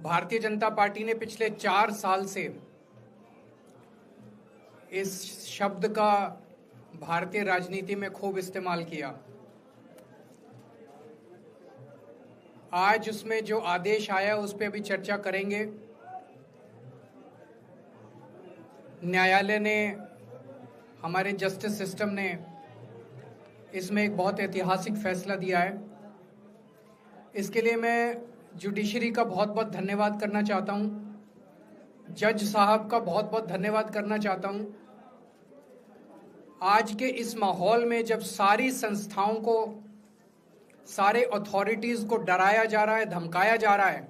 Bharatiya Janata party ने पिछले 4 साल से इस शब्द का भारतीय राजनीति में खूब इस्तेमाल किया। आज उसमें जो आदेश आया उस पर अभी चर्चा करेंगे। न्यायालय ने, हमारे जस्टिस सिस्टम ने इसमें एक बहुत ऐतिहासिक फैसला दिया है। इसके लिए मैं जुडिशरी का बहुत बहुत धन्यवाद करना चाहता हूं, जज साहब का बहुत बहुत धन्यवाद करना चाहता हूं। आज के इस माहौल में जब सारी संस्थाओं को, सारे अथॉरिटीज को डराया जा रहा है, धमकाया जा रहा है,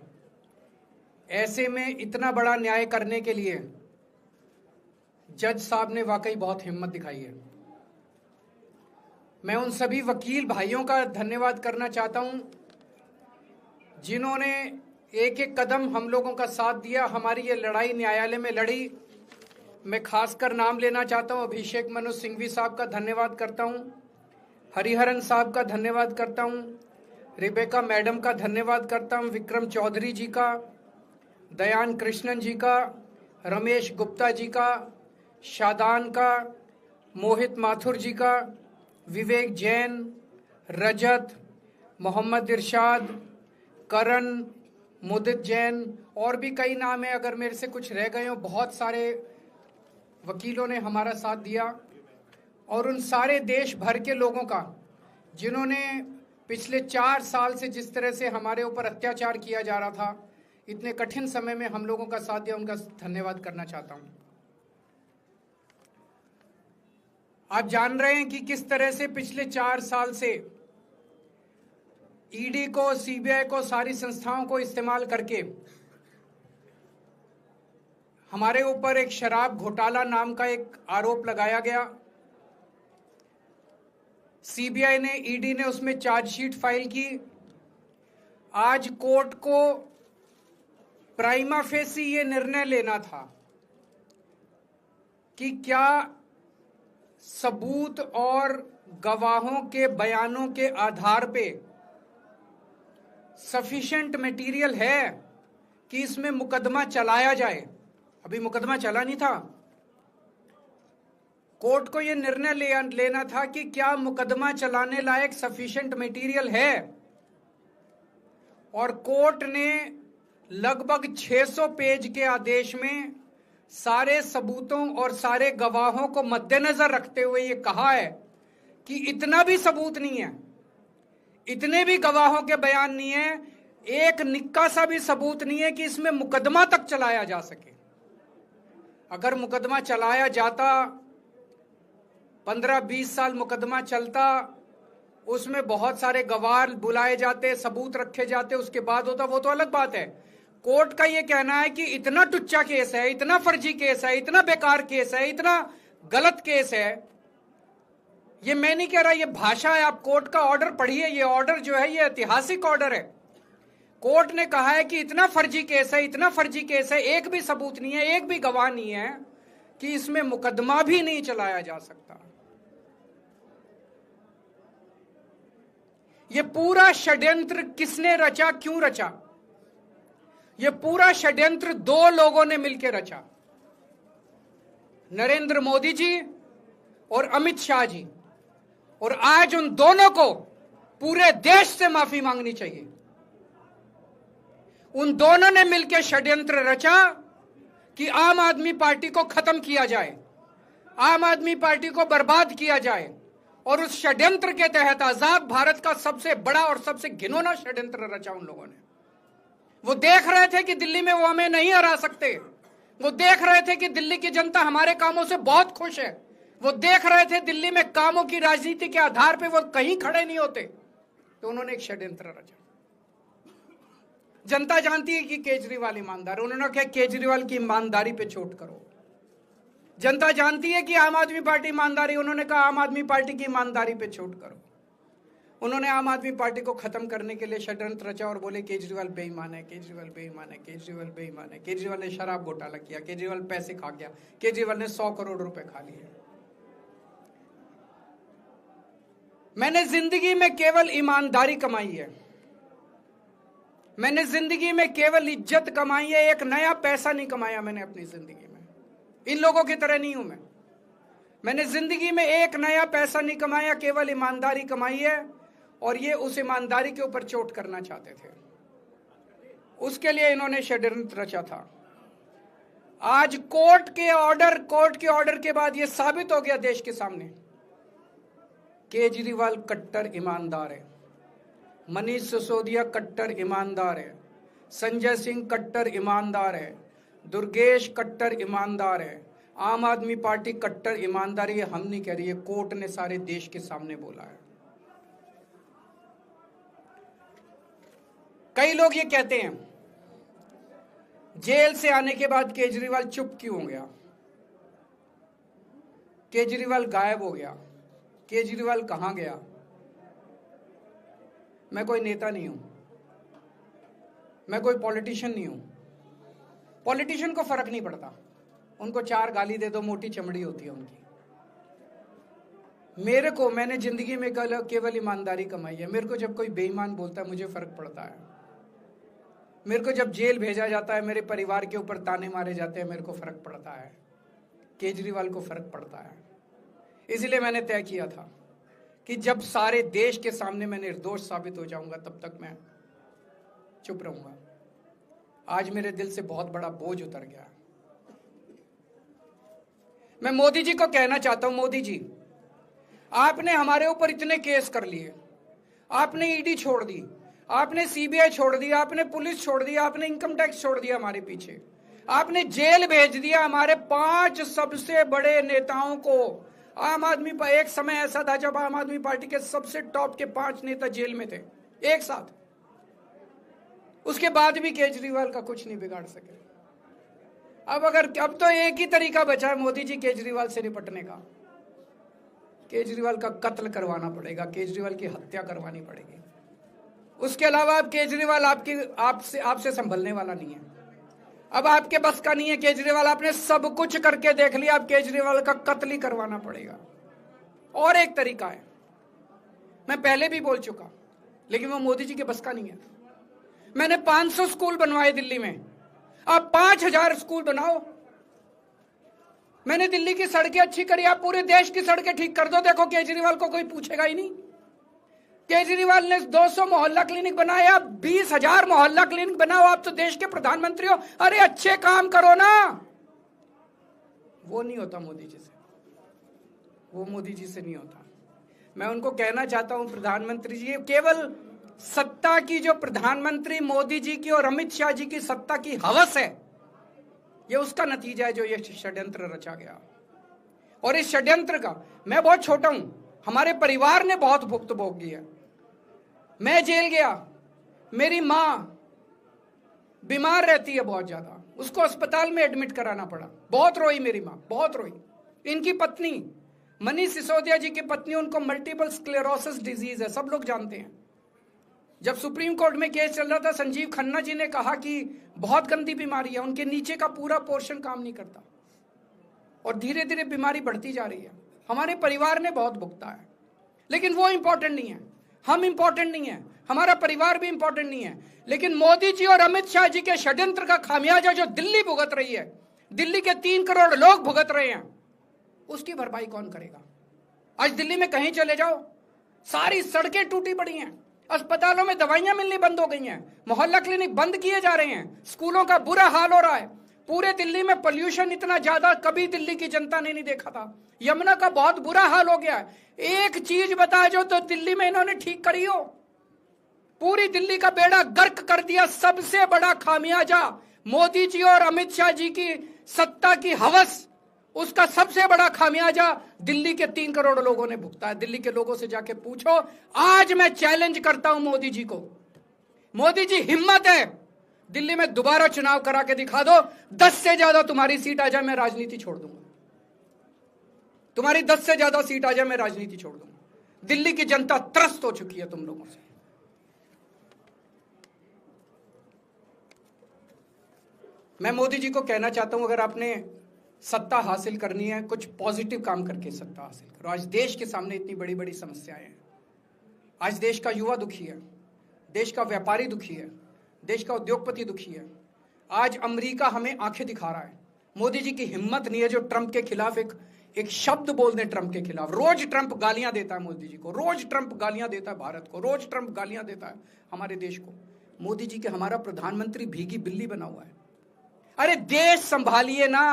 ऐसे में इतना बड़ा न्याय करने के लिए जज साहब ने वाकई बहुत हिम्मत दिखाई है। मैं उन सभी वकील भाइयों का धन्यवाद करना चाहता हूं जिन्होंने एक एक कदम हम लोगों का साथ दिया, हमारी ये लड़ाई न्यायालय में लड़ी। मैं खासकर नाम लेना चाहता हूं, अभिषेक मनु सिंघवी साहब का धन्यवाद करता हूं, हरिहरन साहब का धन्यवाद करता हूं, रिबेका मैडम का धन्यवाद करता हूं, विक्रम चौधरी जी का, दयान कृष्णन जी का, रमेश गुप्ता जी का, शादान का, मोहित माथुर जी का, विवेक जैन, रजत, मोहम्मद इरशाद, करण, मुदित जैन, और भी कई नाम है, अगर मेरे से कुछ रह गए हो। बहुत सारे वकीलों ने हमारा साथ दिया, और उन सारे देश भर के लोगों का जिन्होंने पिछले 4 साल से जिस तरह से हमारे ऊपर अत्याचार किया जा रहा था, इतने कठिन समय में हम लोगों का साथ दिया, उनका धन्यवाद करना चाहता हूं। आप जान रहे हैं कि किस तरह से पिछले 4 साल से ईडी को, सीबीआई को, सारी संस्थाओं को इस्तेमाल करके हमारे ऊपर एक शराब घोटाला नाम का एक आरोप लगाया गया। सीबीआई ने, ईडी ने उसमें चार्जशीट फाइल की। आज कोर्ट को प्राइमा फेसी ये निर्णय लेना था कि क्या सबूत और गवाहों के बयानों के आधार पे सफिशिएंट मटेरियल है कि इसमें मुकदमा चलाया जाए। अभी मुकदमा चला नहीं था। कोर्ट को यह निर्णय लेना था कि क्या मुकदमा चलाने लायक सफिशिएंट मटेरियल है, और कोर्ट ने लगभग 600 पेज के आदेश में सारे सबूतों और सारे गवाहों को मद्देनजर रखते हुए यह कहा है कि इतना भी सबूत नहीं है, इतने भी गवाहों के बयान नहीं है, एक निक्का सा भी सबूत नहीं है कि इसमें मुकदमा तक चलाया जा सके। अगर मुकदमा चलाया जाता, 15-20 साल मुकदमा चलता, उसमें बहुत सारे गवाह बुलाए जाते, सबूत रखे जाते, उसके बाद होता, वो तो अलग बात है। कोर्ट का यह कहना है कि इतना टुच्चा केस है, इतना फर्जी केस है, इतना बेकार केस है, इतना गलत केस है। ये मैं नहीं कह रहा, ये भाषा है। आप कोर्ट का ऑर्डर पढ़िए। ये ऑर्डर जो है ये ऐतिहासिक ऑर्डर है। कोर्ट ने कहा है कि इतना फर्जी केस है, इतना फर्जी केस है, एक भी सबूत नहीं है, एक भी गवाह नहीं है कि इसमें मुकदमा भी नहीं चलाया जा सकता। ये पूरा षड्यंत्र किसने रचा, क्यों रचा? ये पूरा षड्यंत्र 2 लोगों ने मिलकर रचा, नरेंद्र मोदी जी और अमित शाह जी। और आज उन दोनों को पूरे देश से माफी मांगनी चाहिए। उन दोनों ने मिलकर षड्यंत्र रचा कि आम आदमी पार्टी को खत्म किया जाए, आम आदमी पार्टी को बर्बाद किया जाए, और उस षड्यंत्र के तहत आजाद भारत का सबसे बड़ा और सबसे घिनौना षड्यंत्र रचा उन लोगों ने। वो देख रहे थे कि दिल्ली में वो हमें नहीं हरा सकते। वो देख रहे थे कि दिल्ली की जनता हमारे कामों से बहुत खुश है। वो देख रहे थे दिल्ली में कामों की राजनीति के आधार पे वो कहीं खड़े नहीं होते, तो उन्होंने एक षड्यंत्र रचा। जनता जानती है कि केजरीवाल ईमानदार, उन्होंने कहा केजरीवाल की ईमानदारी पे चोट करो। जनता जानती है कि आम आदमी पार्टी ईमानदारी, उन्होंने कहा आम आदमी पार्टी की ईमानदारी पे चोट करो। उन्होंने आम आदमी पार्टी को खत्म करने के लिए षड्यंत्र रचा और बोले केजरीवाल बेईमान है, केजरीवाल बेईमान है, केजरीवाल बेईमान है, केजरीवाल ने शराब घोटाला किया, केजरीवाल पैसे खा गया, केजरीवाल ने 100 करोड़ रुपए खा लिए। मैंने जिंदगी में केवल ईमानदारी कमाई है। मैंने जिंदगी में केवल इज्जत कमाई है, एक नया पैसा नहीं कमाया मैंने अपनी जिंदगी में। इन लोगों की तरह नहीं हूं मैं। मैंने जिंदगी में एक नया पैसा नहीं कमाया, केवल ईमानदारी कमाई है। और ये उस ईमानदारी के ऊपर चोट करना चाहते थे, उसके लिए इन्होंने षड्यंत्र रचा था। आज कोर्ट के ऑर्डर के बाद यह साबित हो गया देश के सामने, केजरीवाल कट्टर ईमानदार है, मनीष सिसोदिया कट्टर ईमानदार है, संजय सिंह कट्टर ईमानदार है, दुर्गेश कट्टर ईमानदार है, आम आदमी पार्टी कट्टर ईमानदारी है। हम नहीं कह रही है, कोर्ट ने सारे देश के सामने बोला है। कई लोग ये कहते हैं जेल से आने के बाद केजरीवाल चुप क्यों हो गया, केजरीवाल गायब हो गया, केजरीवाल कहां गया। मैं कोई नेता नहीं हूं, मैं कोई पॉलिटिशियन नहीं हूं। पॉलिटिशियन को फर्क नहीं पड़ता, उनको 4 गाली दे दो, मोटी चमड़ी होती है उनकी। मैंने जिंदगी में केवल ईमानदारी कमाई है। मेरे को जब कोई बेईमान बोलता है मुझे फर्क पड़ता है। मेरे को जब जेल भेजा जाता है, मेरे परिवार के ऊपर ताने मारे जाते हैं, मेरे को फर्क पड़ता है। केजरीवाल को फर्क पड़ता है। इसलिए मैंने तय किया था कि जब सारे देश के सामने मैं निर्दोष साबित हो जाऊंगा तब तक मैं चुप रहूंगा। आज मेरे दिल से बहुत बड़ा बोझ उतर गया। मैं मोदी जी को कहना चाहता हूं, मोदी जी आपने हमारे ऊपर इतने केस कर लिए, आपने ईडी छोड़ दी, आपने सीबीआई छोड़ दी, आपने पुलिस छोड़ दी, आपने इनकम टैक्स छोड़ दिया हमारे पीछे, आपने जेल भेज दिया हमारे 5 सबसे बड़े नेताओं को। आम आदमी पर एक समय ऐसा था जब आम आदमी पार्टी के सबसे टॉप के 5 नेता जेल में थे एक साथ। उसके बाद भी केजरीवाल का कुछ नहीं बिगाड़ सके। अब तो एक ही तरीका बचा है मोदी जी केजरीवाल से निपटने का, केजरीवाल का कत्ल करवाना पड़ेगा, केजरीवाल की हत्या करवानी पड़ेगी। उसके अलावा अब केजरीवाल आपसे संभलने वाला नहीं है। अब आपके बस का नहीं है केजरीवाल, आपने सब कुछ करके देख लिया, अब केजरीवाल का कत्ल ही करवाना पड़ेगा। और एक तरीका है, मैं पहले भी बोल चुका, लेकिन वो मोदी जी के बस का नहीं है। मैंने 500 स्कूल बनवाए दिल्ली में, आप 5000 स्कूल बनाओ। मैंने दिल्ली की सड़कें अच्छी करी, आप पूरे देश की सड़कें ठीक कर दो, देखो केजरीवाल को कोई पूछेगा ही नहीं। केजरीवाल ने 200 मोहल्ला क्लिनिक बनाए, आप 20,000 मोहल्ला क्लिनिक बनाओ। आप तो देश के प्रधानमंत्री हो, अरे अच्छे काम करो ना। वो नहीं होता मोदी जी से, वो मोदी जी से नहीं होता। मैं उनको कहना चाहता हूं, प्रधानमंत्री जी, केवल सत्ता की जो प्रधानमंत्री मोदी जी की और अमित शाह जी की सत्ता की हवस है, ये उसका नतीजा है जो ये षड्यंत्र रचा गया। और इस षड्यंत्र का मैं बहुत छोटा हूं, हमारे परिवार ने बहुत भुगत भोगी है। मैं जेल गया, मेरी मां बीमार रहती है बहुत ज्यादा, उसको अस्पताल में एडमिट कराना पड़ा, बहुत रोई मेरी मां, बहुत रोई। इनकी पत्नी मनीष सिसोदिया जी की पत्नी, उनको मल्टीपल स्क्लेरोसिस डिजीज है, सब लोग जानते हैं। जब सुप्रीम कोर्ट में केस चल रहा था, संजीव खन्ना जी ने कहा कि बहुत गंदी बीमारी है, उनके नीचे का पूरा पोर्शन काम नहीं करता और धीरे धीरे बीमारी बढ़ती जा रही है। हमारे परिवार ने बहुत भुगता है, लेकिन वो इंपॉर्टेंट नहीं है, हम इंपॉर्टेंट नहीं है, हमारा परिवार भी इंपॉर्टेंट नहीं है। लेकिन मोदी जी और अमित शाह जी के षड्यंत्र का खामियाजा जो दिल्ली भुगत रही है, दिल्ली के 3 करोड़ लोग भुगत रहे हैं, उसकी भरपाई कौन करेगा। आज दिल्ली में कहीं चले जाओ, सारी सड़कें टूटी पड़ी हैं, अस्पतालों में दवाइयां मिलनी बंद हो गई हैं, मोहल्ला क्लिनिक बंद किए जा रहे हैं, स्कूलों का बुरा हाल हो रहा है। पूरे दिल्ली में पोल्यूशन इतना ज्यादा कभी दिल्ली की जनता ने नहीं देखा था। यमुना का बहुत बुरा हाल हो गया है। एक चीज बता जो तो दिल्ली में इन्होंने ठीक करी हो, पूरी दिल्ली का बेड़ा गर्क कर दिया। सबसे बड़ा खामियाजा मोदी जी और अमित शाह जी की सत्ता की हवस, उसका सबसे बड़ा खामियाजा दिल्ली के 3 करोड़ लोगों ने भुगता है। दिल्ली के लोगों से जाके पूछो। आज मैं चैलेंज करता हूं मोदी जी को, मोदी जी हिम्मत है दिल्ली में दोबारा चुनाव करा के दिखा दो, 10 से ज्यादा तुम्हारी सीट आ जाए, मैं राजनीति छोड़ दूंगा। तुम्हारी 10 से ज्यादा सीट आ जाए, मैं राजनीति छोड़ दूंगा। दिल्ली की जनता त्रस्त हो चुकी है तुम लोगों से। मैं मोदी जी को कहना चाहता हूं, अगर आपने सत्ता हासिल करनी है, कुछ पॉजिटिव काम करके सत्ता हासिल करो। आज देश के सामने इतनी बड़ी बड़ी समस्याएं हैं। आज देश का युवा दुखी है, देश का व्यापारी दुखी है, देश का उद्योगपति दुखी है। आज अमेरिका हमें आंखें दिखा रहा है। मोदी जी की हिम्मत नहीं है जो ट्रंप के खिलाफ एक शब्द बोल दें। ट्रंप के खिलाफ रोज ट्रंप गालियां देता है मोदी जी को, रोज ट्रंप गालियां देता है भारत को, रोज ट्रंप गालियां देता है हमारे देश को। मोदी जी के हमारा प्रधानमंत्री भीगी बिल्ली बना हुआ है। अरे देश संभालिए ना।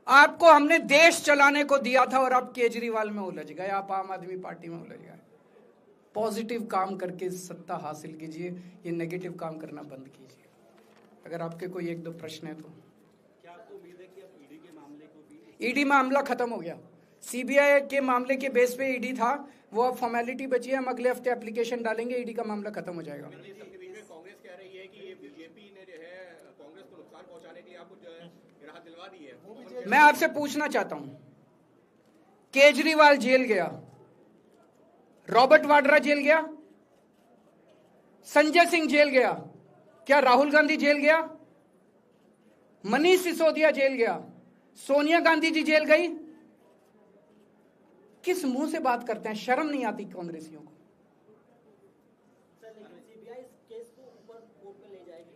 आपको हमने देश चलाने को दिया था और आप केजरीवाल में उलझ गए, आप आम आदमी पार्टी में उलझ गए। पॉजिटिव काम करके सत्ता हासिल कीजिए, ये नेगेटिव काम करना बंद कीजिए। अगर आपके कोई एक दो प्रश्न है तो। क्या आपको उम्मीद है कि अब ईडी के मामले को भी? ईडी मामला खत्म हो गया। सीबीआई के मामले के बेस पे ईडी था, वो अब फॉर्मेलिटी बची है। हम अगले हफ्ते एप्लीकेशन डालेंगे, ईडी का मामला खत्म हो जाएगा। सबके बीच में कांग्रेस कह रही है कि ये बीजेपी ने जो है कांग्रेस को नुकसान पहुंचाने के लिए आपको जो है राहत दिलवा दी है। मैं आपसे पूछना चाहता हूं, केजरीवाल जेल गया, रॉबर्ट वाड्रा जेल गया, संजय सिंह जेल गया, क्या राहुल गांधी जेल गया, मनीष सिसोदिया जेल गया, सोनिया गांधी जी जेल गई? किस मुंह से बात करते हैं? शर्म नहीं आती कांग्रेसियों को?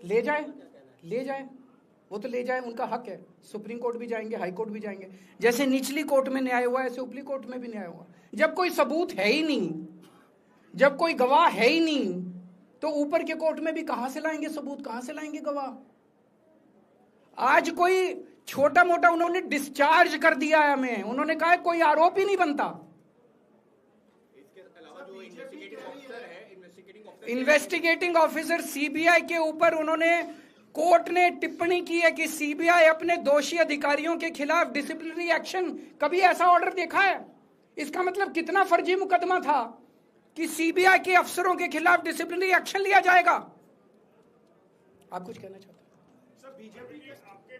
ले जाए, ले जाए, वो तो ले जाए, उनका हक है। सुप्रीम कोर्ट भी जाएंगे, हाई कोर्ट भी जाएंगे। जैसे निचली कोर्ट में न्याय हुआ ऐसे ऊपरी कोर्ट में भी न्याय हुआ। जब कोई सबूत है ही नहीं, जब कोई गवाह है ही नहीं, तो ऊपर के कोर्ट में भी कहां से लाएंगे सबूत, कहां से लाएंगे गवाह? आज कोई छोटा मोटा उन्होंने डिस्चार्ज कर दिया है हमें, उन्होंने कहा कोई आरोप ही नहीं बनता। इसके अलावा जो इन्वेस्टिगेटिंग ऑफिसर है, इन्वेस्टिगेटिंग ऑफिसर सीबीआई के ऊपर उन्होंने, कोर्ट ने टिप्पणी की है कि सीबीआई अपने दोषी अधिकारियों के खिलाफ डिसिप्लिनरी एक्शन, कभी ऐसा ऑर्डर देखा है? इसका मतलब कितना फर्जी मुकदमा था कि सीबीआई के अफसरों के खिलाफ डिसिप्लिनरी एक्शन लिया जाएगा। आप कुछ कहना चाहते हैं? सर बीजेपी के आपके